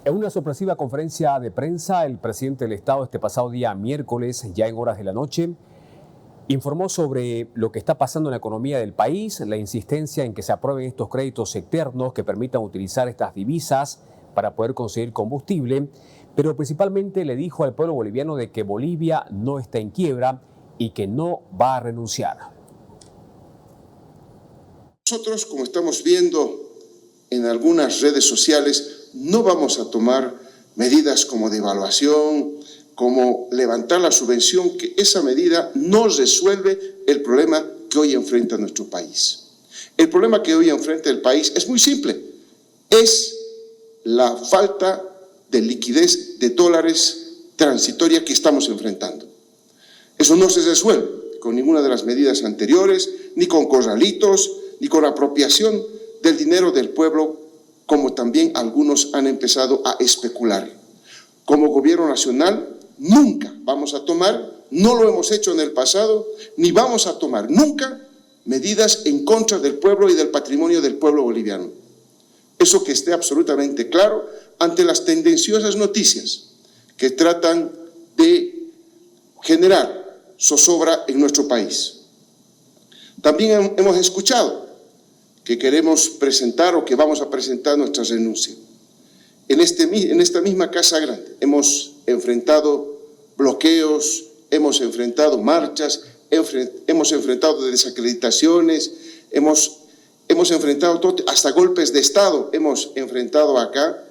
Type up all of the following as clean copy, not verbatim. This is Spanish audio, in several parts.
En una sorpresiva conferencia de prensa, el presidente del Estado este pasado día miércoles, ya en horas de la noche, informó sobre lo que está pasando en la economía del país, la insistencia en que se aprueben estos créditos externos que permitan utilizar estas divisas para poder conseguir combustible, pero principalmente le dijo al pueblo boliviano de que Bolivia no está en quiebra y que no va a renunciar. Nosotros, como estamos viendo en algunas redes sociales, no vamos a tomar medidas como devaluación, como levantar la subvención, que esa medida no resuelve el problema que hoy enfrenta nuestro país. El problema que hoy enfrenta el país es muy simple, es la falta de liquidez de dólares transitoria que estamos enfrentando. Eso no se resuelve con ninguna de las medidas anteriores, ni con corralitos, ni con apropiación del dinero del pueblo, como también algunos han empezado a especular. Como gobierno nacional, nunca vamos a tomar, no lo hemos hecho en el pasado, ni vamos a tomar nunca medidas en contra del pueblo y del patrimonio del pueblo boliviano. Eso que esté absolutamente claro ante las tendenciosas noticias que tratan de generar zozobra en nuestro país. También hemos escuchado que queremos presentar o que vamos a presentar nuestra renuncia. En esta misma Casa Grande hemos enfrentado bloqueos, hemos enfrentado marchas, hemos enfrentado desacreditaciones, hemos enfrentado hasta golpes de Estado, hemos enfrentado acá,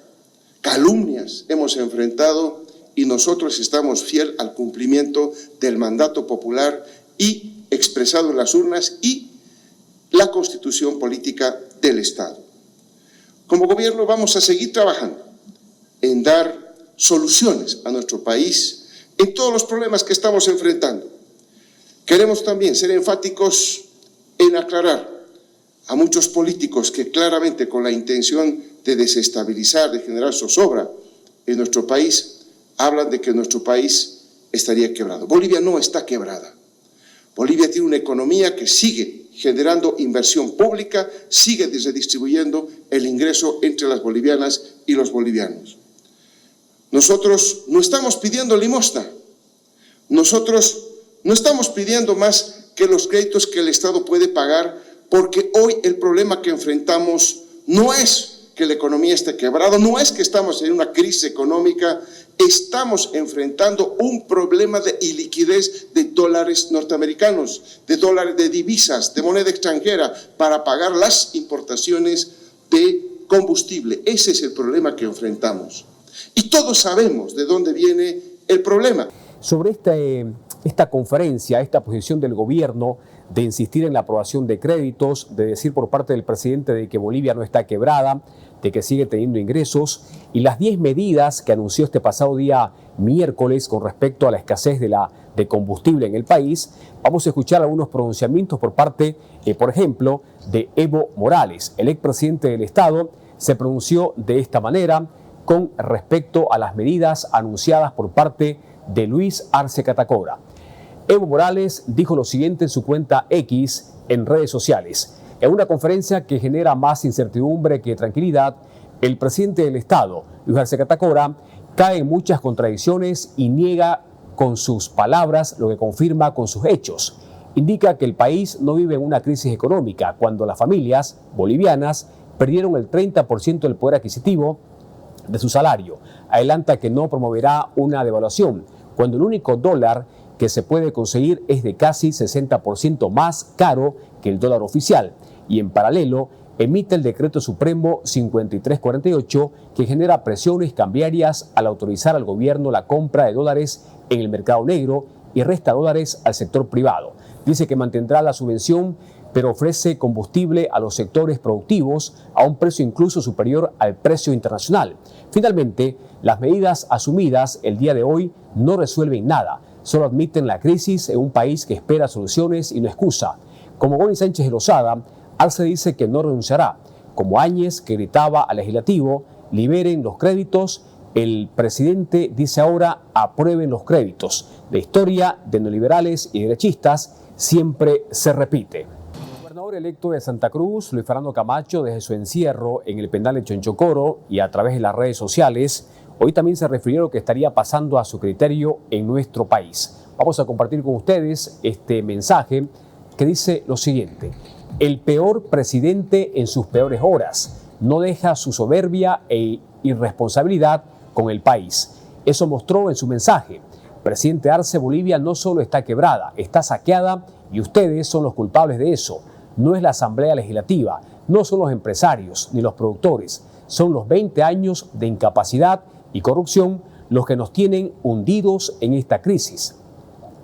calumnias hemos enfrentado, y nosotros estamos fiel al cumplimiento del mandato popular y expresado en las urnas y la Constitución política del Estado. Como gobierno vamos a seguir trabajando en dar soluciones a nuestro país en todos los problemas que estamos enfrentando. Queremos también ser enfáticos en aclarar a muchos políticos que claramente con la intención de desestabilizar, de generar zozobra en nuestro país, hablan de que nuestro país estaría quebrado. Bolivia no está quebrada. Bolivia tiene una economía que sigue generando inversión pública, sigue redistribuyendo el ingreso entre las bolivianas y los bolivianos. Nosotros no estamos pidiendo limosna, nosotros no estamos pidiendo más que los créditos que el Estado puede pagar, porque hoy el problema que enfrentamos no es que la economía esté quebrada, no es que estamos en una crisis económica, estamos enfrentando un problema de iliquidez de dólares norteamericanos, de dólares de divisas, de moneda extranjera, para pagar las importaciones de combustible. Ese es el problema que enfrentamos. Y todos sabemos de dónde viene el problema. Sobre esta conferencia, esta posición del gobierno de insistir en la aprobación de créditos, de decir por parte del presidente de que Bolivia no está quebrada, de que sigue teniendo ingresos, y las 10 medidas que anunció este pasado día miércoles con respecto a la escasez de combustible en el país, vamos a escuchar algunos pronunciamientos por parte, por ejemplo, de Evo Morales. El expresidente del Estado se pronunció de esta manera con respecto a las medidas anunciadas por parte de Luis Arce Catacora. Evo Morales dijo lo siguiente en su cuenta X en redes sociales. En una conferencia que genera más incertidumbre que tranquilidad, el presidente del Estado, Luis Arce Catacora, cae en muchas contradicciones y niega con sus palabras lo que confirma con sus hechos. Indica que el país no vive en una crisis económica cuando las familias bolivianas perdieron el 30% del poder adquisitivo de su salario. Adelanta que no promoverá una devaluación cuando el único dólar que se puede conseguir es de casi 60% más caro que el dólar oficial, y en paralelo emite el decreto supremo 5348 que genera presiones cambiarias al autorizar al gobierno la compra de dólares en el mercado negro y resta dólares al sector privado. Dice que mantendrá la subvención, pero ofrece combustible a los sectores productivos a un precio incluso superior al precio internacional. Finalmente, las medidas asumidas el día de hoy no resuelven nada, solo admiten la crisis en un país que espera soluciones y no excusa. Como Goni Sánchez de Lozada, Arce dice que no renunciará. Como Áñez, que gritaba al legislativo, liberen los créditos, el presidente dice ahora aprueben los créditos. La historia de neoliberales y derechistas siempre se repite. gobernador electo de Santa Cruz, Luis Fernando Camacho, desde su encierro en el penal de Chonchocoro y a través de las redes sociales, hoy también se refirió a lo que estaría pasando a su criterio en nuestro país. Vamos a compartir con ustedes este mensaje que dice lo siguiente: el peor presidente en sus peores horas, no deja su soberbia e irresponsabilidad con el país. Eso mostró en su mensaje. Presidente Arce, Bolivia no solo está quebrada, está saqueada y ustedes son los culpables de eso. No es la Asamblea Legislativa, no son los empresarios ni los productores, son los 20 años de incapacidad y corrupción los que nos tienen hundidos en esta crisis.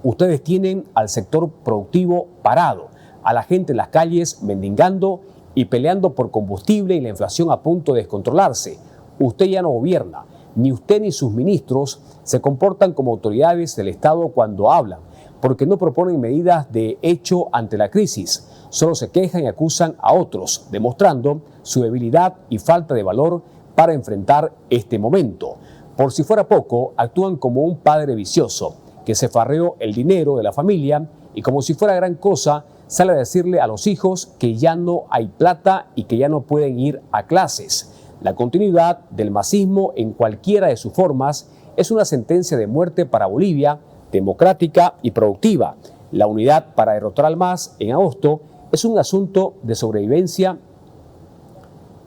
Ustedes tienen al sector productivo parado, a la gente en las calles mendigando y peleando por combustible y la inflación a punto de descontrolarse. Usted ya no gobierna. Ni usted ni sus ministros se comportan como autoridades del Estado cuando hablan, porque no proponen medidas de hecho ante la crisis. Solo se quejan y acusan a otros, demostrando su debilidad y falta de valor para enfrentar este momento. Por si fuera poco, actúan como un padre vicioso que se farreó el dinero de la familia y como si fuera gran cosa, sale a decirle a los hijos que ya no hay plata y que ya no pueden ir a clases. La continuidad del masismo en cualquiera de sus formas es una sentencia de muerte para Bolivia, democrática y productiva. La unidad para derrotar al MAS en agosto es un asunto de sobrevivencia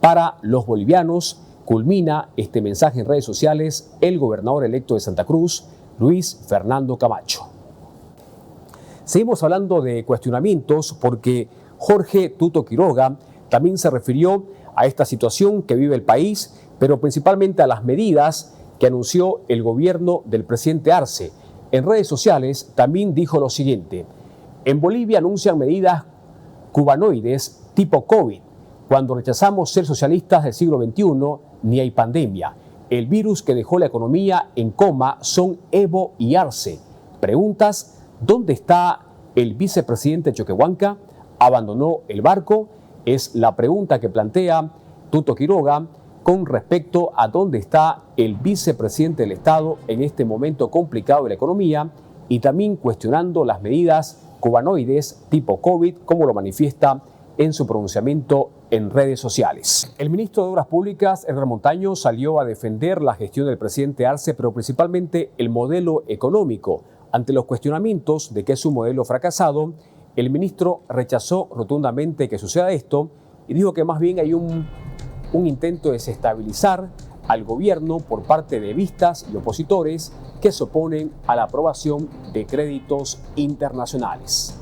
para los bolivianos. Culmina este mensaje en redes sociales el gobernador electo de Santa Cruz, Luis Fernando Camacho. Seguimos hablando de cuestionamientos porque Jorge Tuto Quiroga también se refirió a esta situación que vive el país, pero principalmente a las medidas que anunció el gobierno del presidente Arce. En redes sociales también dijo lo siguiente: en Bolivia anuncian medidas cubanoides tipo COVID. Cuando rechazamos ser socialistas del siglo XXI, ni hay pandemia. El virus que dejó la economía en coma son Evo y Arce. Preguntas: ¿dónde está el vicepresidente Choquehuanca? ¿Abandonó el barco? Es la pregunta que plantea Tuto Quiroga con respecto a dónde está el vicepresidente del Estado en este momento complicado de la economía y también cuestionando las medidas cubanoides tipo COVID, como lo manifiesta en su pronunciamiento en redes sociales. El ministro de Obras Públicas, Edgar Montaño, salió a defender la gestión del presidente Arce, pero principalmente el modelo económico. Ante los cuestionamientos de que es un modelo fracasado, el ministro rechazó rotundamente que suceda esto y dijo que más bien hay un intento de desestabilizar al gobierno por parte de vistas y opositores que se oponen a la aprobación de créditos internacionales.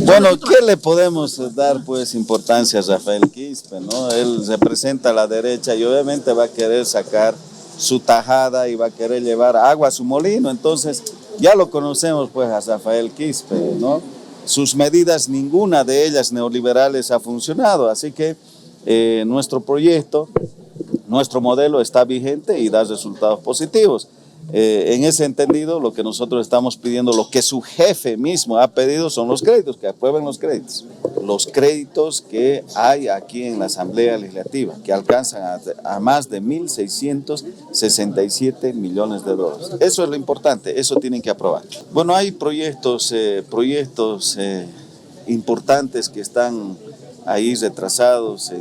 Bueno, ¿qué le podemos dar pues importancia a Rafael Quispe, ¿no? Él representa a la derecha y obviamente va a querer sacar su tajada y va a querer llevar agua a su molino. Entonces ya lo conocemos pues a Rafael Quispe, ¿no? Sus medidas, ninguna de ellas neoliberales ha funcionado, así que nuestro proyecto, nuestro modelo está vigente y da resultados positivos. En ese entendido, lo que nosotros estamos pidiendo, lo que su jefe mismo ha pedido son los créditos, que aprueben los créditos. Los créditos que hay aquí en la Asamblea Legislativa, que alcanzan a más de 1.667 millones de dólares. Eso es lo importante, eso tienen que aprobar. Bueno, hay proyectos importantes que están ahí retrasados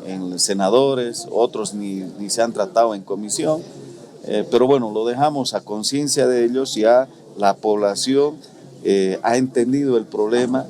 en senadores, otros ni se han tratado en comisión. Pero bueno, lo dejamos a conciencia de ellos, ya la población ha entendido el problema,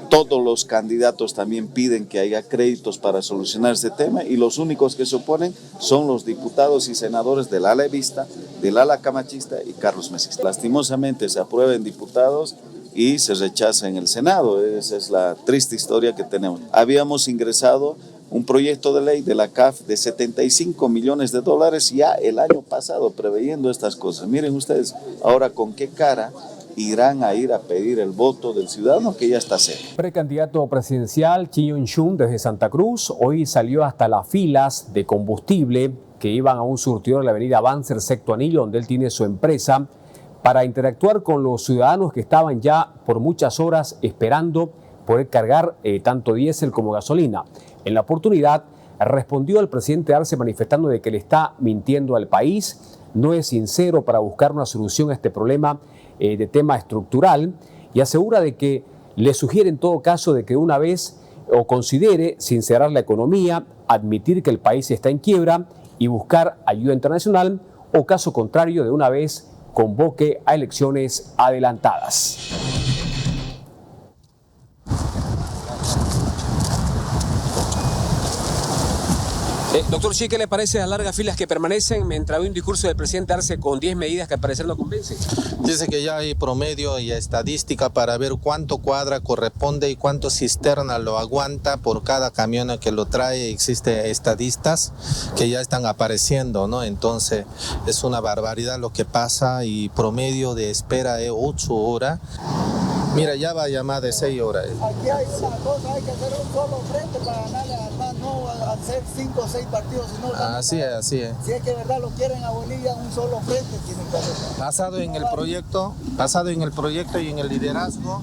todos los candidatos también piden que haya créditos para solucionar este tema y los únicos que se oponen son los diputados y senadores del ala evista, del ala camachista y Carlos Mesista. Lastimosamente se aprueba en diputados y se rechaza en el Senado, esa es la triste historia que tenemos. Habíamos ingresado un proyecto de ley de la CAF de 75 millones de dólares ya el año pasado, preveyendo estas cosas. Miren ustedes, ahora con qué cara irán a ir a pedir el voto del ciudadano que ya está cerca. Precandidato presidencial Chi Yun-chun desde Santa Cruz hoy salió hasta las filas de combustible que iban a un surtidor de la avenida Banzer, Sexto Anillo, donde él tiene su empresa, para interactuar con los ciudadanos que estaban ya por muchas horas esperando poder cargar tanto diésel como gasolina. En la oportunidad respondió al presidente Arce manifestando de que le está mintiendo al país, no es sincero para buscar una solución a este problema de tema estructural y asegura de que le sugiere en todo caso de que una vez o considere sincerar la economía, admitir que el país está en quiebra y buscar ayuda internacional, o caso contrario de una vez convoque a elecciones adelantadas. Doctor Xi, ¿qué le parece las largas filas que permanecen mientras hay un discurso del presidente Arce con 10 medidas que al parecer no convencen? Dice que ya hay promedio y estadística para ver cuánto cuadra corresponde y cuánto cisterna lo aguanta por cada camión que lo trae. Existe estadistas que ya están apareciendo, ¿no? Entonces es una barbaridad lo que pasa y promedio de espera es 8 horas. Mira, ya va a llamar de 6 horas. Aquí hay una cosa, hay que hacer un solo frente para ganarle al MAS, no hacer 5 o 6 partidos, sino así es, así es. Si es que de verdad lo quieren a Bolivia, un solo frente tienen que hacer. Basado en el proyecto y en el liderazgo,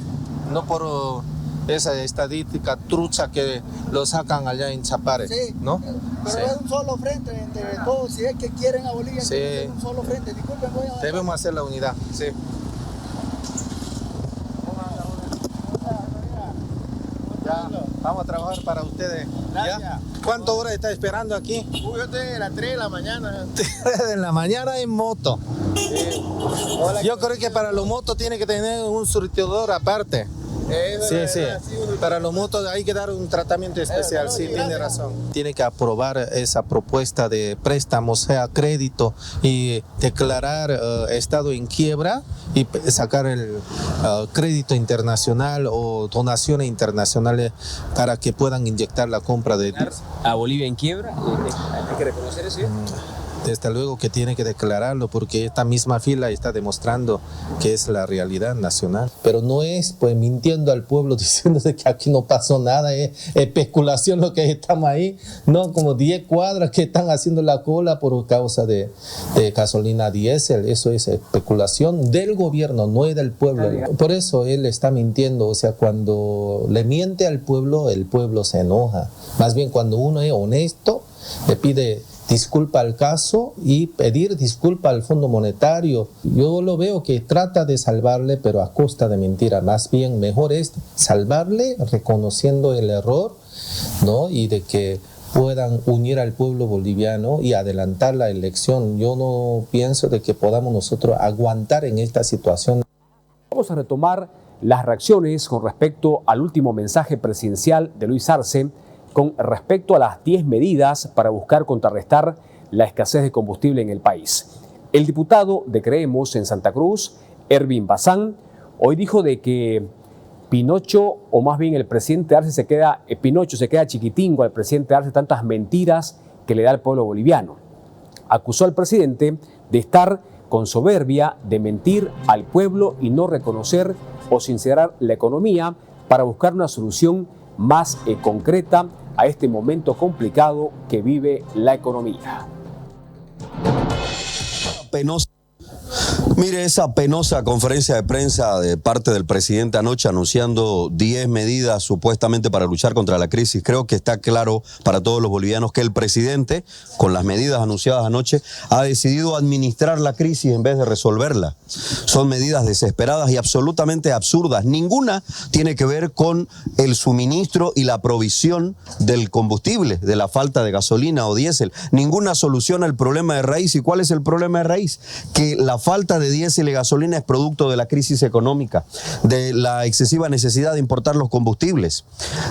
no por esa estadística trucha que lo sacan allá en Chapare, sí, ¿no? Pero sí. es un solo frente entre todos, si es que quieren a Bolivia, sí. tienen que hacer un solo frente. Disculpen, voy a... Debemos hacer la unidad, sí. Ya, vamos a trabajar para ustedes. ¿Ya? ¿Cuántas horas está esperando aquí? Yo estoy a las 3 de la mañana. 3 de la mañana en moto. Sí. Yo creo que para los motos tiene que tener un surtidor aparte. Sí, sí. Para los motos hay que dar un tratamiento especial, sí, tiene razón. Tiene que aprobar esa propuesta de préstamo, sea crédito, y declarar estado en quiebra y sacar el crédito internacional o donaciones internacionales para que puedan inyectar la compra de... ¿A Bolivia en quiebra? ¿Hay que reconocer eso? Desde luego que tiene que declararlo porque esta misma fila está demostrando que es la realidad nacional. Pero no es pues mintiendo al pueblo diciéndose que aquí no pasó nada, es especulación lo que estamos ahí. No, como 10 cuadras que están haciendo la cola por causa de gasolina diésel. Eso es especulación del gobierno, no es del pueblo. Por eso él está mintiendo. O sea, cuando le miente al pueblo, el pueblo se enoja. Más bien cuando uno es honesto, le pide disculpa al caso y pedir disculpa al Fondo Monetario. Yo lo veo que trata de salvarle, pero a costa de mentira. Más bien, mejor es salvarle reconociendo el error, ¿no? Y de que puedan unir al pueblo boliviano y adelantar la elección. Yo no pienso de que podamos nosotros aguantar en esta situación. Vamos a retomar las reacciones con respecto al último mensaje presidencial de Luis Arce con respecto a las 10 medidas para buscar contrarrestar la escasez de combustible en el país. El diputado de Creemos en Santa Cruz, Ervin Bazán, hoy dijo de que Pinocho, o más bien el presidente Arce Pinocho se queda chiquitingo al presidente Arce, tantas mentiras que le da al pueblo boliviano. Acusó al presidente de estar con soberbia, de mentir al pueblo y no reconocer o sincerar la economía para buscar una solución más concreta a este momento complicado que vive la economía. Mire, esa penosa conferencia de prensa de parte del presidente anoche anunciando 10 medidas supuestamente para luchar contra la crisis. Creo que está claro para todos los bolivianos que el presidente, con las medidas anunciadas anoche, ha decidido administrar la crisis en vez de resolverla. Son medidas desesperadas y absolutamente absurdas. Ninguna tiene que ver con el suministro y la provisión del combustible, de la falta de gasolina o diésel. Ninguna soluciona el problema de raíz. ¿Y cuál es el problema de raíz? Que la falta de diésel y gasolina es producto de la crisis económica, de la excesiva necesidad de importar los combustibles,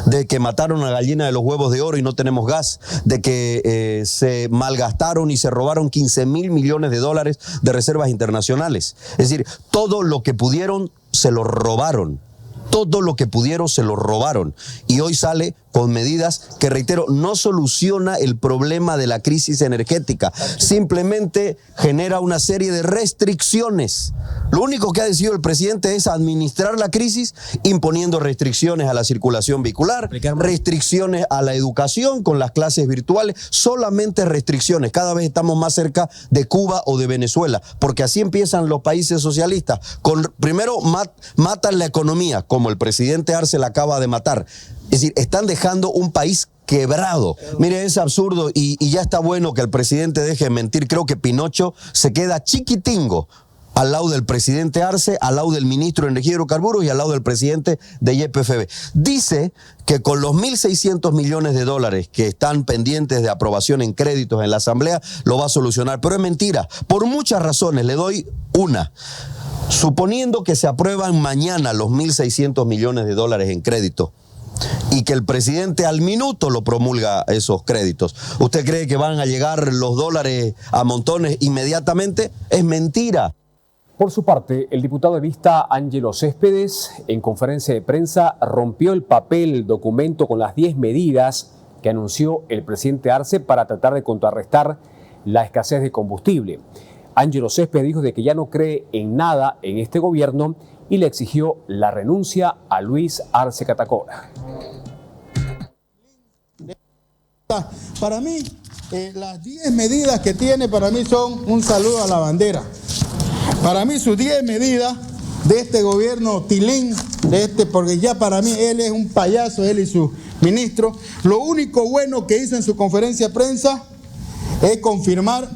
de que mataron a la gallina de los huevos de oro y no tenemos gas, de que se malgastaron y se robaron 15.000 millones de dólares de reservas internacionales. Es decir, todo lo que pudieron se lo robaron. Todo lo que pudieron se lo robaron. Y hoy sale con medidas que, reitero, no soluciona el problema de la crisis energética. Simplemente genera una serie de restricciones. Lo único que ha decidido el presidente es administrar la crisis imponiendo restricciones a la circulación vehicular, restricciones a la educación con las clases virtuales, solamente restricciones. Cada vez estamos más cerca de Cuba o de Venezuela, porque así empiezan los países socialistas. Primero matan la economía, como el presidente Arce la acaba de matar. Es decir, están dejando un país quebrado. Mire, es absurdo y ya está bueno que el presidente deje de mentir. Creo que Pinocho se queda chiquitingo al lado del presidente Arce, al lado del ministro de Energía y Hidrocarburos y al lado del presidente de YPFB. Dice que con los 1.600 millones de dólares que están pendientes de aprobación en créditos en la Asamblea, lo va a solucionar. Pero es mentira, por muchas razones. Le doy una. Suponiendo que se aprueban mañana los 1.600 millones de dólares en crédito y que el presidente al minuto lo promulga esos créditos, ¿usted cree que van a llegar los dólares a montones inmediatamente? Es mentira. Por su parte, el diputado evista Ángelo Céspedes, en conferencia de prensa, rompió el documento con las 10 medidas que anunció el presidente Arce para tratar de contrarrestar la escasez de combustible. Ángelo Céspedes dijo de que ya no cree en nada en este gobierno y le exigió la renuncia a Luis Arce Catacora. Para mí, las 10 medidas que tiene para mí son un saludo a la bandera. Para mí sus 10 medidas de este gobierno tilín, porque ya para mí él es un payaso, él y su ministro. Lo único bueno que hizo en su conferencia de prensa es confirmar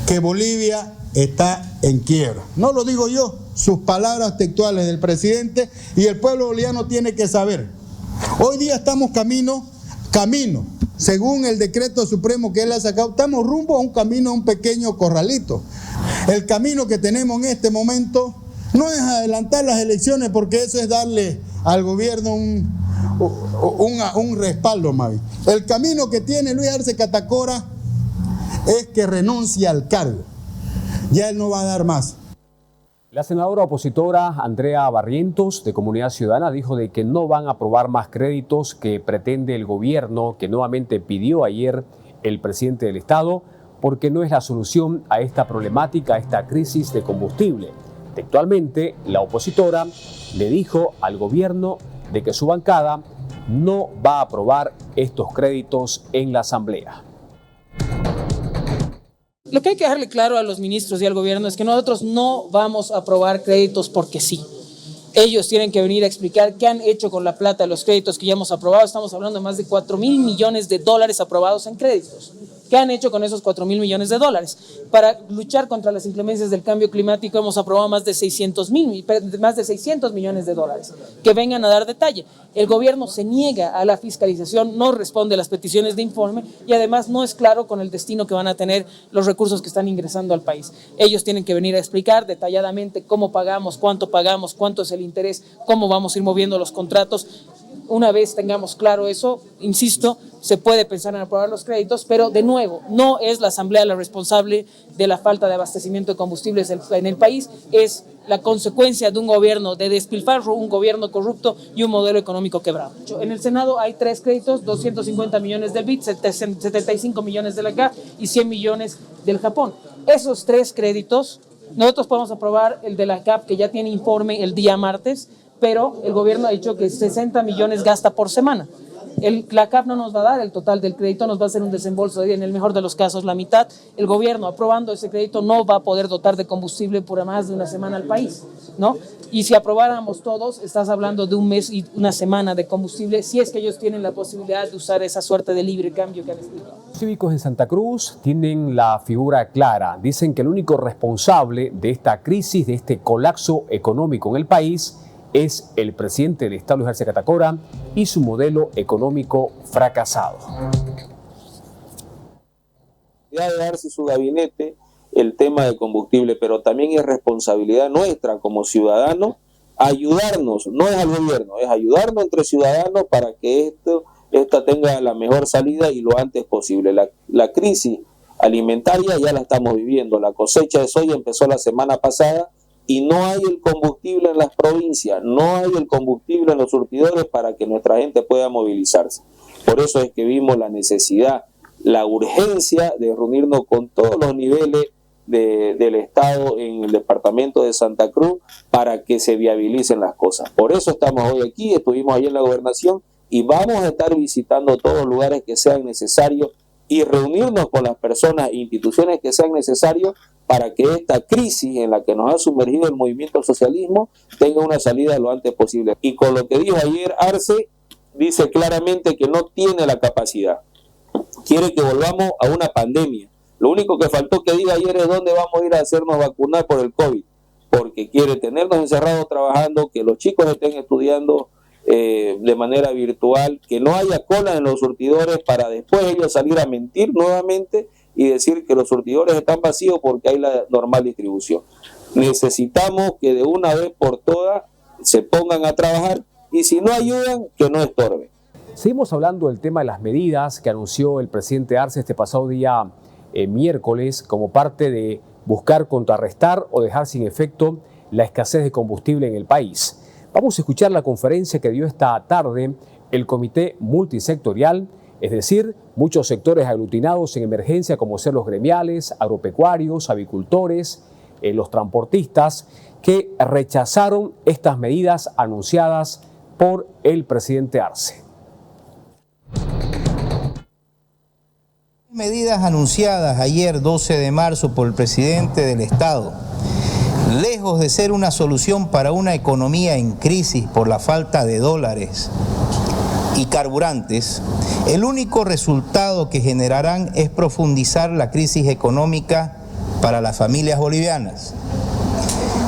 que Bolivia está en quiebra. No lo digo yo, sus palabras textuales del presidente, y el pueblo boliviano tiene que saber. Hoy día estamos camino, según el decreto supremo que él ha sacado, estamos rumbo a un camino, a un pequeño corralito. El camino que tenemos en este momento no es adelantar las elecciones, porque eso es darle al gobierno un respaldo, Mavi. El camino que tiene Luis Arce Catacora es que renuncie al cargo. Ya él no va a dar más. La senadora opositora Andrea Barrientos, de Comunidad Ciudadana, dijo de que no van a aprobar más créditos que pretende el gobierno, que nuevamente pidió ayer el presidente del Estado, porque no es la solución a esta problemática, a esta crisis de combustible. Textualmente, la opositora le dijo al gobierno de que su bancada no va a aprobar estos créditos en la Asamblea. Lo que hay que dejarle claro a los ministros y al gobierno es que nosotros no vamos a aprobar créditos porque sí. Ellos tienen que venir a explicar qué han hecho con la plata de los créditos que ya hemos aprobado. Estamos hablando de más de 4.000 millones de dólares aprobados en créditos. ¿Qué han hecho con esos 4.000 millones de dólares? Para luchar contra las inclemencias del cambio climático hemos aprobado más de 600 millones de dólares. Que vengan a dar detalle. El gobierno se niega a la fiscalización, no responde a las peticiones de informe y además no es claro con el destino que van a tener los recursos que están ingresando al país. Ellos tienen que venir a explicar detalladamente cómo pagamos, cuánto es el interés, cómo vamos a ir moviendo los contratos. Una vez tengamos claro eso, insisto, se puede pensar en aprobar los créditos, pero de nuevo, no es la Asamblea la responsable de la falta de abastecimiento de combustibles en el país, es la consecuencia de un gobierno de despilfarro, un gobierno corrupto y un modelo económico quebrado. En el Senado hay 3 créditos, 250 millones del BID, 75 millones de la CAF y 100 millones del Japón. Esos 3 créditos, nosotros podemos aprobar el de la CAF, que ya tiene informe el día martes, pero el gobierno ha dicho que 60 millones gasta por semana. La CAF no nos va a dar el total del crédito, nos va a hacer un desembolso de, en el mejor de los casos, la mitad. El gobierno, aprobando ese crédito, no va a poder dotar de combustible por más de una semana al país, ¿no? Y si aprobáramos todos, estás hablando de un mes y una semana de combustible, si es que ellos tienen la posibilidad de usar esa suerte de libre cambio que han explicado. Los cívicos en Santa Cruz tienen la figura clara. Dicen que el único responsable de esta crisis, de este colapso económico en el país, es el presidente del Estado, Luis Arce Catacora, y su modelo económico fracasado. De darse su gabinete el tema de combustible, pero también es responsabilidad nuestra como ciudadanos ayudarnos, no es al gobierno, es ayudarnos entre ciudadanos para que esta tenga la mejor salida y lo antes posible. La crisis alimentaria ya la estamos viviendo, la cosecha de soya empezó la semana pasada, y no hay el combustible en las provincias, no hay el combustible en los surtidores para que nuestra gente pueda movilizarse. Por eso es que vimos la necesidad, la urgencia de reunirnos con todos los niveles del Estado en el departamento de Santa Cruz para que se viabilicen las cosas. Por eso estamos hoy aquí, estuvimos allí en la gobernación y vamos a estar visitando todos los lugares que sean necesarios y reunirnos con las personas e instituciones que sean necesarios para que esta crisis en la que nos ha sumergido el movimiento socialismo tenga una salida lo antes posible. Y con lo que dijo ayer Arce, dice claramente que no tiene la capacidad. Quiere que volvamos a una pandemia. Lo único que faltó que diga ayer es dónde vamos a ir a hacernos vacunar por el COVID, porque quiere tenernos encerrados trabajando, que los chicos estén estudiando de manera virtual, que no haya cola en los surtidores para después ellos salir a mentir nuevamente y decir que los surtidores están vacíos porque hay la normal distribución. Necesitamos que de una vez por todas se pongan a trabajar y si no ayudan, que no estorben. Seguimos hablando del tema de las medidas que anunció el presidente Arce este pasado día miércoles como parte de buscar contrarrestar o dejar sin efecto la escasez de combustible en el país. Vamos a escuchar la conferencia que dio esta tarde el Comité Multisectorial, es decir, muchos sectores aglutinados en emergencia como ser los gremiales, agropecuarios, avicultores, los transportistas, que rechazaron estas medidas anunciadas por el presidente Arce. Medidas anunciadas ayer 12 de marzo por el presidente del Estado, lejos de ser una solución para una economía en crisis por la falta de dólares y carburantes, el único resultado que generarán es profundizar la crisis económica para las familias bolivianas.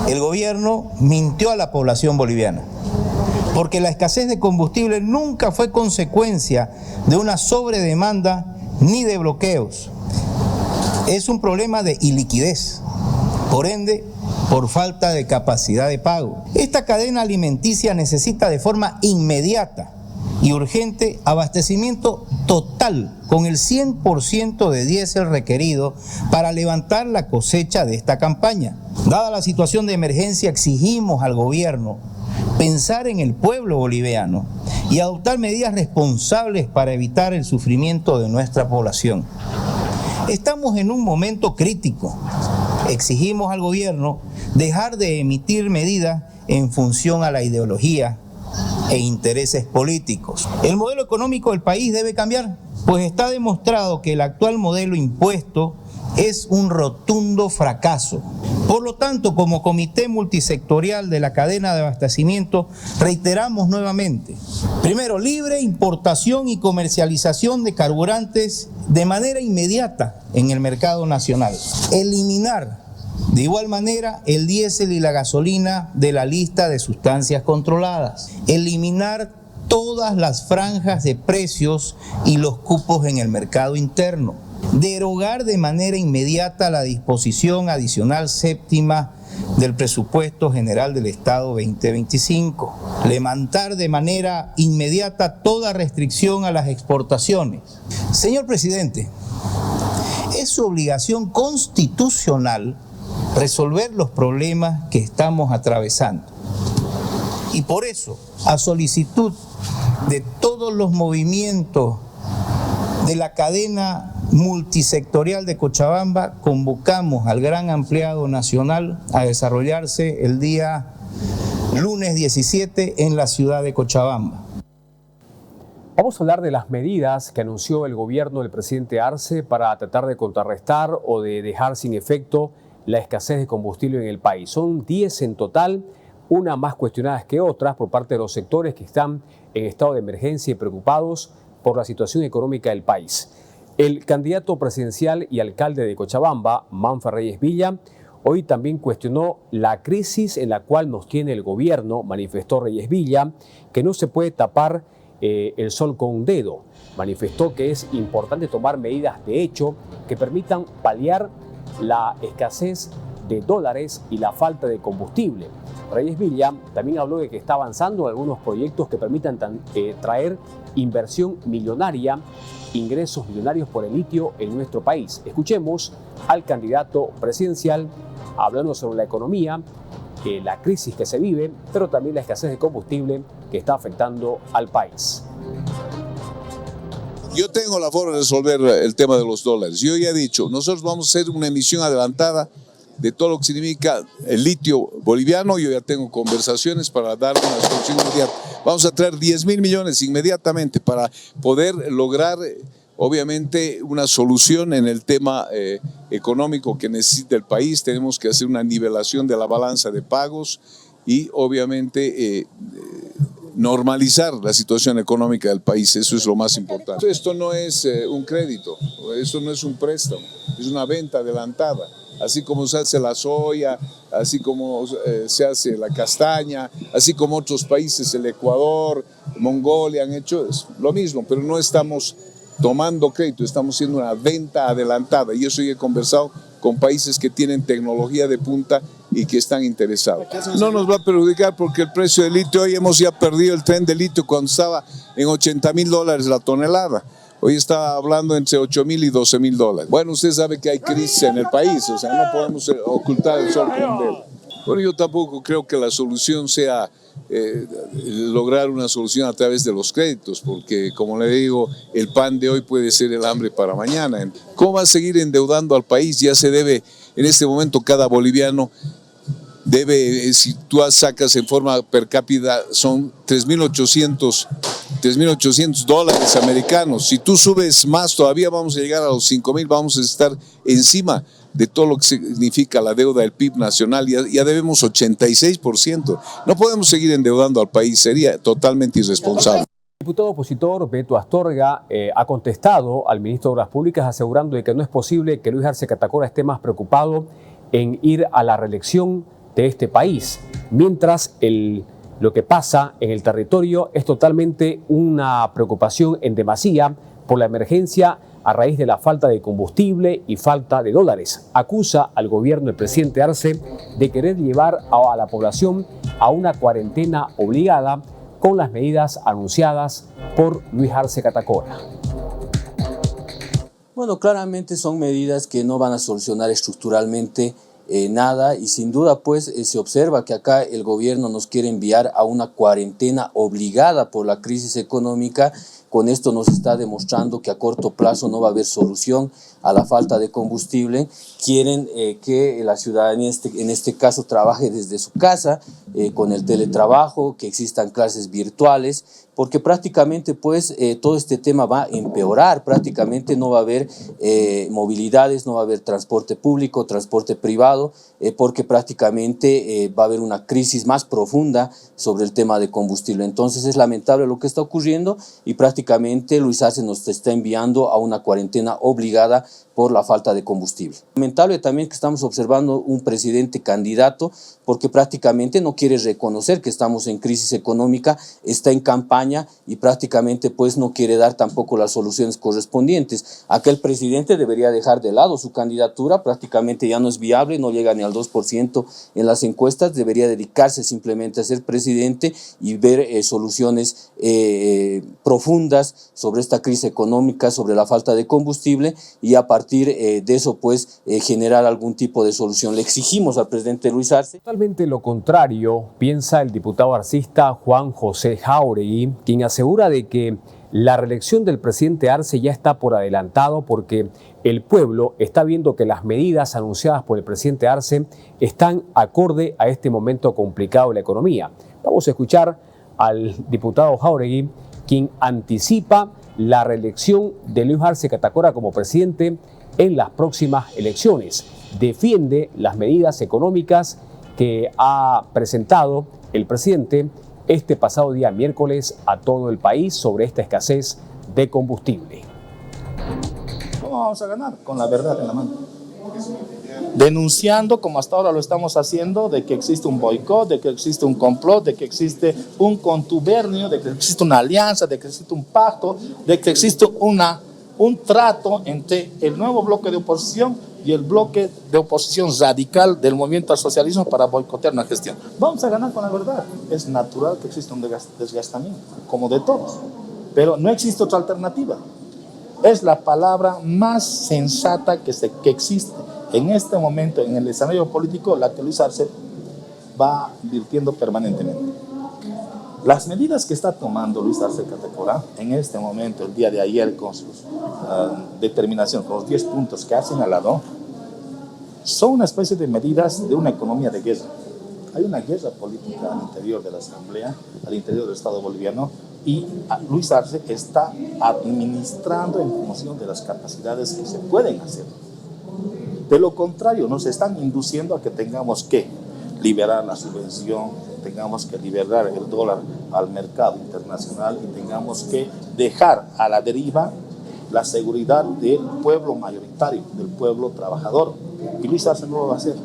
El gobierno mintió a la población boliviana, porque la escasez de combustible nunca fue consecuencia de una sobredemanda ni de bloqueos. Es un problema de iliquidez, por ende, por falta de capacidad de pago. Esta cadena alimenticia necesita de forma inmediata y urgente abastecimiento total con el 100% de diésel requerido para levantar la cosecha de esta campaña. Dada la situación de emergencia, exigimos al gobierno pensar en el pueblo boliviano y adoptar medidas responsables para evitar el sufrimiento de nuestra población. Estamos en un momento crítico. Exigimos al gobierno dejar de emitir medidas en función a la ideología e intereses políticos. El modelo económico del país debe cambiar, pues está demostrado que el actual modelo impuesto es un rotundo fracaso. Por lo tanto, como Comité Multisectorial de la Cadena de Abastecimiento, reiteramos nuevamente, primero, libre importación y comercialización de carburantes de manera inmediata en el mercado nacional. Eliminar, de igual manera, el diésel y la gasolina de la lista de sustancias controladas. Eliminar todas las franjas de precios y los cupos en el mercado interno. Derogar de manera inmediata la disposición adicional séptima del Presupuesto General del Estado 2025. Levantar de manera inmediata toda restricción a las exportaciones. Señor presidente, es su obligación constitucional resolver los problemas que estamos atravesando. Y por eso, a solicitud de todos los movimientos de la cadena multisectorial de Cochabamba, convocamos al Gran Ampliado Nacional a desarrollarse el día lunes 17 en la ciudad de Cochabamba. Vamos a hablar de las medidas que anunció el gobierno del presidente Arce para tratar de contrarrestar o de dejar sin efecto la escasez de combustible en el país. Son 10 en total, unas más cuestionadas que otras por parte de los sectores que están en estado de emergencia y preocupados por la situación económica del país. El candidato presidencial y alcalde de Cochabamba, Manfred Reyes Villa, hoy también cuestionó la crisis en la cual nos tiene el gobierno. Manifestó Reyes Villa que no se puede tapar el sol con un dedo. Manifestó que es importante tomar medidas de hecho que permitan paliar la escasez de dólares y la falta de combustible. Reyes Villa también habló de que está avanzando en algunos proyectos que permitan traer inversión millonaria, ingresos millonarios por el litio en nuestro país. Escuchemos al candidato presidencial hablando sobre la economía, la crisis que se vive, pero también la escasez de combustible que está afectando al país. Yo tengo la forma de resolver el tema de los dólares. Yo ya he dicho, nosotros vamos a hacer una emisión adelantada de todo lo que significa el litio boliviano. Yo ya tengo conversaciones para dar una solución inmediata. Vamos a traer 10.000 millones inmediatamente para poder lograr, obviamente, una solución en el tema económico que necesita el país. Tenemos que hacer una nivelación de la balanza de pagos y, obviamente, normalizar la situación económica del país, eso es lo más importante. Esto no es un crédito, esto no es un préstamo, es una venta adelantada. Así como se hace la soya, así como se hace la castaña, así como otros países, el Ecuador, Mongolia han hecho lo mismo, pero no estamos tomando crédito, estamos haciendo una venta adelantada y eso yo he conversado con países que tienen tecnología de punta y que están interesados. No nos va a perjudicar porque el precio del litio, hoy hemos ya perdido el tren del litio cuando estaba en $80,000 la tonelada. Hoy está hablando entre $8,000 y $12,000. Bueno, usted sabe que hay crisis en el país, o sea, no podemos ocultar el sol con un dedo. Bueno, yo tampoco creo que la solución sea lograr una solución a través de los créditos, porque como le digo, el pan de hoy puede ser el hambre para mañana. ¿Cómo va a seguir endeudando al país? Ya se debe, en este momento cada boliviano debe, si tú sacas en forma per cápita, son $3,800 americanos. Si tú subes más, todavía vamos a llegar a los 5,000, vamos a estar encima de todo lo que significa la deuda del PIB nacional, ya debemos 86%. No podemos seguir endeudando al país, sería totalmente irresponsable. El diputado opositor Beto Astorga ha contestado al ministro de Obras Públicas asegurando de que no es posible que Luis Arce Catacora esté más preocupado en ir a la reelección de este país, mientras lo que pasa en el territorio es totalmente una preocupación en demasía por la emergencia a raíz de la falta de combustible y falta de dólares. Acusa al gobierno del presidente Arce de querer llevar a la población a una cuarentena obligada con las medidas anunciadas por Luis Arce Catacora. Bueno, claramente son medidas que no van a solucionar estructuralmente nada y sin duda pues se observa que acá el gobierno nos quiere enviar a una cuarentena obligada por la crisis económica. Con esto nos está demostrando que a corto plazo no va a haber solución a la falta de combustible. Quieren que la ciudadanía en este caso trabaje desde su casa, con el teletrabajo, que existan clases virtuales, porque prácticamente pues todo este tema va a empeorar, prácticamente no va a haber movilidades, no va a haber transporte público, transporte privado, porque prácticamente va a haber una crisis más profunda sobre el tema de combustible. Entonces es lamentable lo que está ocurriendo y prácticamente Luis Arce nos está enviando a una cuarentena obligada por la falta de combustible. Lamentable también que estamos observando un presidente candidato porque prácticamente no quiere reconocer que estamos en crisis económica, está en campaña y prácticamente pues no quiere dar tampoco las soluciones correspondientes. Aquel presidente debería dejar de lado su candidatura, prácticamente ya no es viable, no llega ni al 2% en las encuestas, debería dedicarse simplemente a ser presidente y ver soluciones profundas sobre esta crisis económica, sobre la falta de combustible y a partir de eso pues generar algún tipo de solución. Le exigimos al presidente Luis Arce. Totalmente lo contrario piensa el diputado arcista Juan José Jáuregui, quien asegura de que la reelección del presidente Arce ya está por adelantado porque el pueblo está viendo que las medidas anunciadas por el presidente Arce están acorde a este momento complicado de la economía. Vamos a escuchar al diputado Jáuregui, quien anticipa la reelección de Luis Arce Catacora como presidente en las próximas elecciones. Defiende las medidas económicas que ha presentado el presidente este pasado día miércoles a todo el país sobre esta escasez de combustible. ¿Cómo vamos a ganar? Con la verdad en la mano. Denunciando, como hasta ahora lo estamos haciendo, de que existe un boicot, de que existe un complot, de que existe un contubernio, de que existe una alianza, de que existe un pacto, de que existe un trato entre el nuevo bloque de oposición y el bloque de oposición radical del movimiento al socialismo para boicotear una gestión. Vamos a ganar con la verdad. Es natural que exista un desgastamiento, como de todos, pero no existe otra alternativa. Es la palabra más sensata que existe en este momento en el escenario político, la que Luis Arce va virtiendo permanentemente. Las medidas que está tomando Luis Arce Catacora en este momento, el día de ayer, con su determinación, con los 10 puntos que ha señalado, son una especie de medidas de una economía de guerra. Hay una guerra política al interior de la Asamblea, al interior del Estado boliviano, y Luis Arce está administrando en función de las capacidades que se pueden hacer. De lo contrario, nos están induciendo a que tengamos que liberar la subvención, tengamos que liberar el dólar al mercado internacional y tengamos que dejar a la deriva la seguridad del pueblo mayoritario, del pueblo trabajador. Y Luis Arce no lo va a hacer.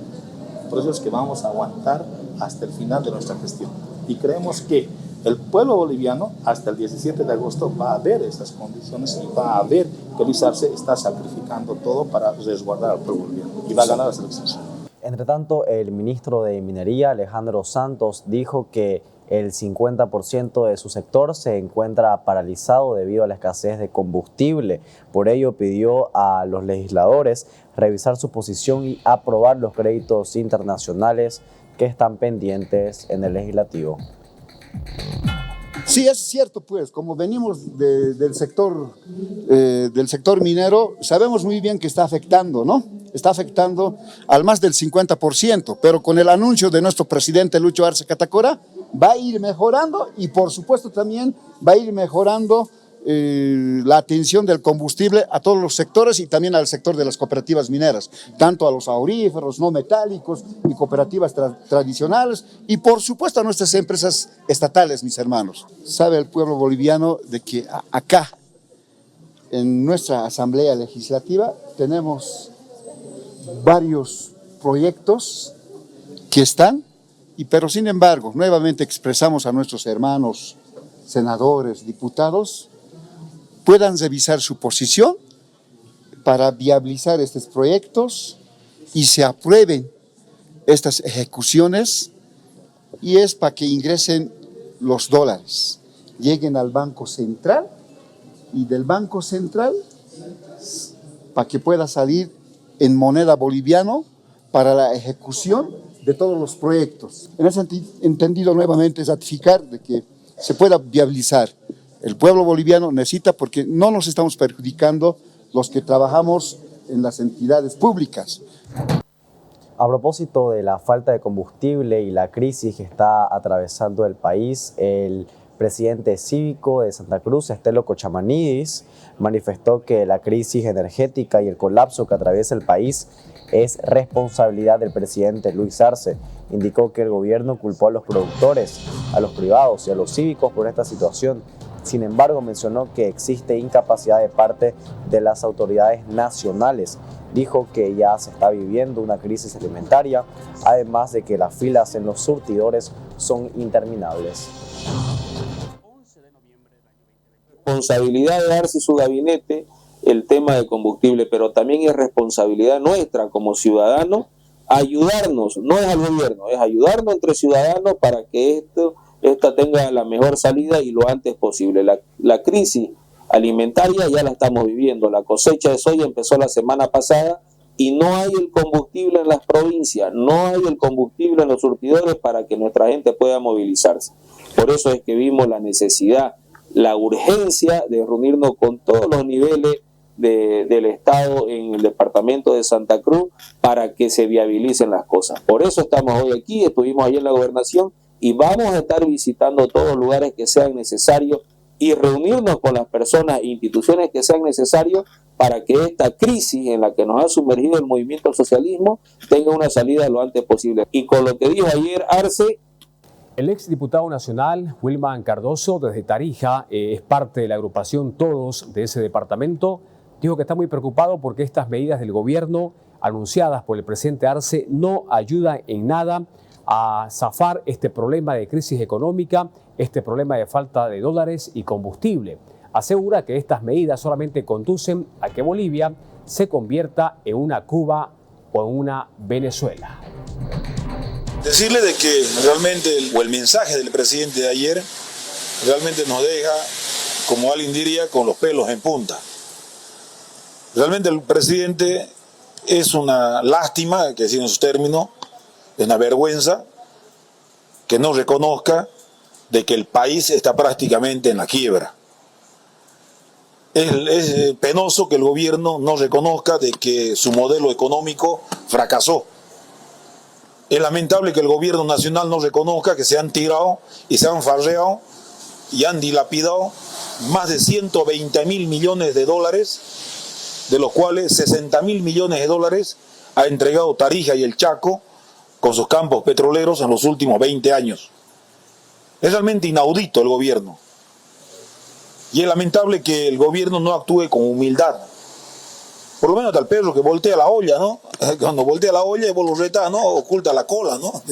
Por eso es que vamos a aguantar hasta el final de nuestra gestión. Y creemos que el pueblo boliviano hasta el 17 de agosto va a ver estas condiciones y va a ver que Luis Arce está sacrificando todo para resguardar al pueblo boliviano y va a ganar las elecciones. Entre tanto, el ministro de Minería, Alejandro Santos, dijo que el 50% de su sector se encuentra paralizado debido a la escasez de combustible. Por ello, pidió a los legisladores revisar su posición y aprobar los créditos internacionales que están pendientes en el legislativo. Sí, es cierto, pues, como venimos del sector minero, sabemos muy bien que está afectando, ¿no? Está afectando al más del 50%, pero con el anuncio de nuestro presidente Lucho Arce Catacora, va a ir mejorando y por supuesto también va a ir mejorando la atención del combustible a todos los sectores y también al sector de las cooperativas mineras, tanto a los auríferos no metálicos y cooperativas tradicionales y por supuesto a nuestras empresas estatales, mis hermanos. Sabe el pueblo boliviano de que acá, en nuestra Asamblea Legislativa, tenemos varios proyectos que están, pero sin embargo, nuevamente expresamos a nuestros hermanos senadores, diputados, puedan revisar su posición para viabilizar estos proyectos y se aprueben estas ejecuciones y es para que ingresen los dólares, lleguen al Banco Central y del Banco Central para que pueda salir en moneda boliviana para la ejecución de todos los proyectos. En ese entendido nuevamente es ratificar de que se pueda viabilizar. El pueblo boliviano necesita porque no nos estamos perjudicando los que trabajamos en las entidades públicas. A propósito de la falta de combustible y la crisis que está atravesando el país, el presidente cívico de Santa Cruz, Estelo Cochamanidis, manifestó que la crisis energética y el colapso que atraviesa el país es responsabilidad del presidente Luis Arce. Indicó que el gobierno culpó a los productores, a los privados y a los cívicos por esta situación. Sin embargo, mencionó que existe incapacidad de parte de las autoridades nacionales. Dijo que ya se está viviendo una crisis alimentaria, además de que las filas en los surtidores son interminables. Responsabilidad de Arce y su gabinete el tema de combustible, pero también es responsabilidad nuestra como ciudadanos ayudarnos, no es al gobierno, es ayudarnos entre ciudadanos para que esta tenga la mejor salida y lo antes posible. La crisis alimentaria ya la estamos viviendo, la cosecha de soya empezó la semana pasada y no hay el combustible en las provincias, no hay el combustible en los surtidores para que nuestra gente pueda movilizarse. Por eso es que vimos la necesidad, la urgencia de reunirnos con todos los niveles del Estado en el departamento de Santa Cruz para que se viabilicen las cosas. Por eso estamos hoy aquí, estuvimos allí en la gobernación y vamos a estar visitando todos los lugares que sean necesarios y reunirnos con las personas e instituciones que sean necesarios para que esta crisis en la que nos ha sumergido el movimiento al socialismo tenga una salida lo antes posible. Y con lo que dijo ayer Arce, el exdiputado nacional, Wilman Cardoso, desde Tarija, es parte de la agrupación Todos de ese departamento, dijo que está muy preocupado porque estas medidas del gobierno anunciadas por el presidente Arce no ayudan en nada a zafar este problema de crisis económica, este problema de falta de dólares y combustible. Asegura que estas medidas solamente conducen a que Bolivia se convierta en una Cuba o en una Venezuela. Decirle de que realmente el mensaje del presidente de ayer realmente nos deja, como alguien diría, con los pelos en punta. Realmente el presidente es una lástima, que decir en sus términos, es una vergüenza que no reconozca de que el país está prácticamente en la quiebra. Es penoso que el gobierno no reconozca de que su modelo económico fracasó. Es lamentable que el gobierno nacional no reconozca que se han tirado y se han farreado y han dilapidado más de 120.000 millones de dólares, de los cuales 60.000 millones de dólares ha entregado Tarija y el Chaco con sus campos petroleros en los últimos 20 años. Es realmente inaudito el gobierno. Y es lamentable que el gobierno no actúe con humildad. Por lo menos hasta el perro que voltea la olla, ¿no? Cuando voltea la olla y vos lo retás, ¿no? Oculta la cola, ¿no?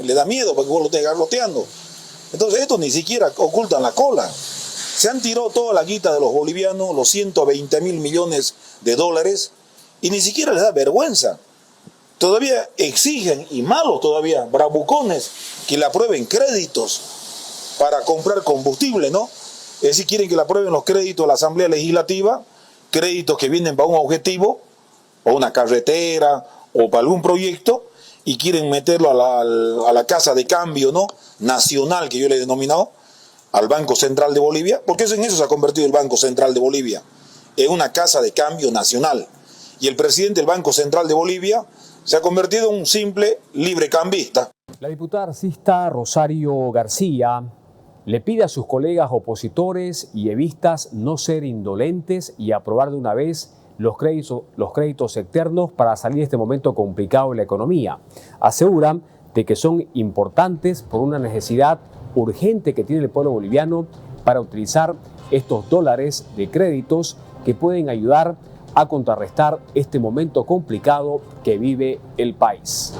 Le da miedo porque vos lo estés garroteando. Entonces estos ni siquiera ocultan la cola. Se han tirado toda la guita de los bolivianos, los 120.000 millones de dólares, y ni siquiera les da vergüenza. Todavía exigen, y malos todavía, bravucones, que le aprueben créditos para comprar combustible, ¿no? Es decir, quieren que le aprueben los créditos a la Asamblea Legislativa, créditos que vienen para un objetivo, o una carretera, o para algún proyecto, y quieren meterlo a la casa de cambio, ¿no? Nacional, que yo le he denominado, al Banco Central de Bolivia, porque en eso se ha convertido el Banco Central de Bolivia, en una casa de cambio nacional. Y el presidente del Banco Central de Bolivia se ha convertido en un simple librecambista. La diputada arcista Rosario García le pide a sus colegas opositores y evistas no ser indolentes y aprobar de una vez los créditos externos para salir de este momento complicado en la economía. Aseguran de que son importantes por una necesidad urgente que tiene el pueblo boliviano para utilizar estos dólares de créditos que pueden ayudar a contrarrestar este momento complicado que vive el país.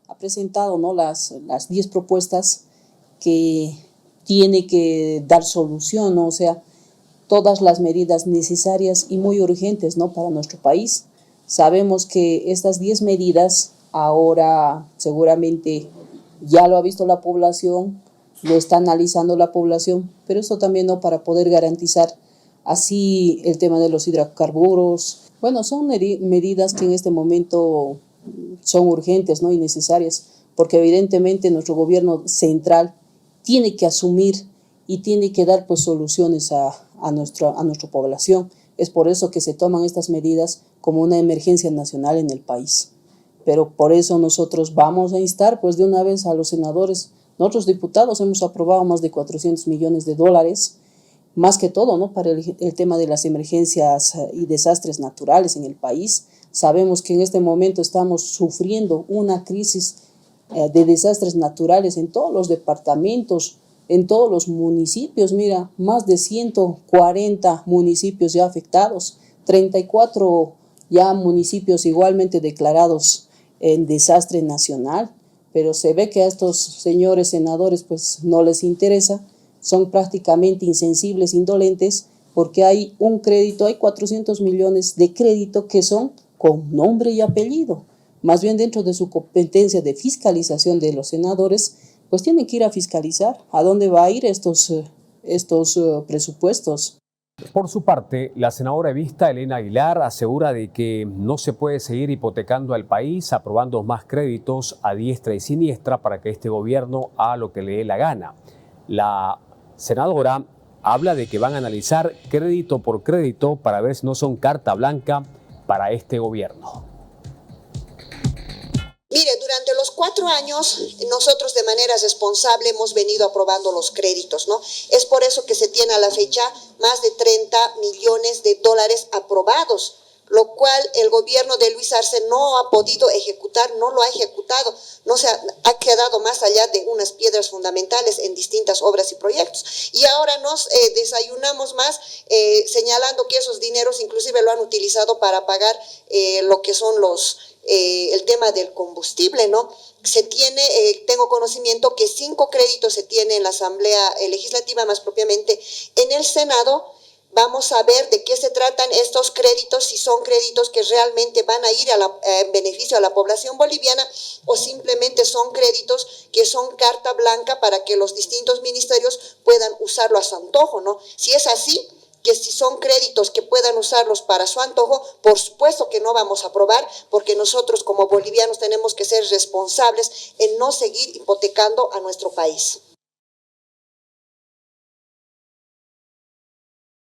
Ha presentado, ¿no?, las 10 propuestas que tiene que dar solución, ¿no? O sea, todas las medidas necesarias y muy urgentes, ¿no?, para nuestro país. Sabemos que estas 10 medidas ahora seguramente ya lo ha visto la población, lo está analizando la población, pero eso también, ¿no?, para poder garantizar así el tema de los hidrocarburos. Bueno, son medidas que en este momento son urgentes, ¿no?, y necesarias, porque evidentemente nuestro gobierno central tiene que asumir y tiene que dar pues soluciones a nuestra población. Es por eso que se toman estas medidas como una emergencia nacional en el país. Pero por eso nosotros vamos a instar pues de una vez a los senadores. Nosotros diputados hemos aprobado más de 400 millones de dólares, más que todo, ¿no?, para el tema de las emergencias y desastres naturales en el país. Sabemos que en este momento estamos sufriendo una crisis de desastres naturales en todos los departamentos, en todos los municipios. Mira, más de 140 municipios ya afectados, 34 ya municipios igualmente declarados en desastre nacional, pero se ve que a estos señores senadores pues no les interesa, son prácticamente insensibles, indolentes, porque hay un crédito, hay 400 millones de crédito que son con nombre y apellido. Más bien dentro de su competencia de fiscalización de los senadores, pues tienen que ir a fiscalizar a dónde va a ir estos presupuestos. Por su parte, la senadora evista Elena Aguilar asegura de que no se puede seguir hipotecando al país, aprobando más créditos a diestra y siniestra para que este gobierno haga lo que le dé la gana. La senadora habla de que van a analizar crédito por crédito para ver si no son carta blanca para este gobierno. Mire, durante los 4 años nosotros de manera responsable hemos venido aprobando los créditos, ¿no? Es por eso que se tiene a la fecha más de 30 millones de dólares aprobados, lo cual el gobierno de Luis Arce no ha podido ejecutar, no lo ha ejecutado, no se ha quedado más allá de unas piedras fundamentales en distintas obras y proyectos. Y ahora nos desayunamos más señalando que esos dineros inclusive lo han utilizado para pagar lo que son el tema del combustible, ¿no? Se tiene, tengo conocimiento que 5 créditos se tiene en la Asamblea Legislativa, más propiamente en el Senado. Vamos a ver de qué se tratan estos créditos, si son créditos que realmente van a ir en beneficio a la población boliviana o simplemente son créditos que son carta blanca para que los distintos ministerios puedan usarlo a su antojo, ¿no? Si es así, que si son créditos que puedan usarlos para su antojo, por supuesto que no vamos a aprobar, porque nosotros como bolivianos tenemos que ser responsables en no seguir hipotecando a nuestro país.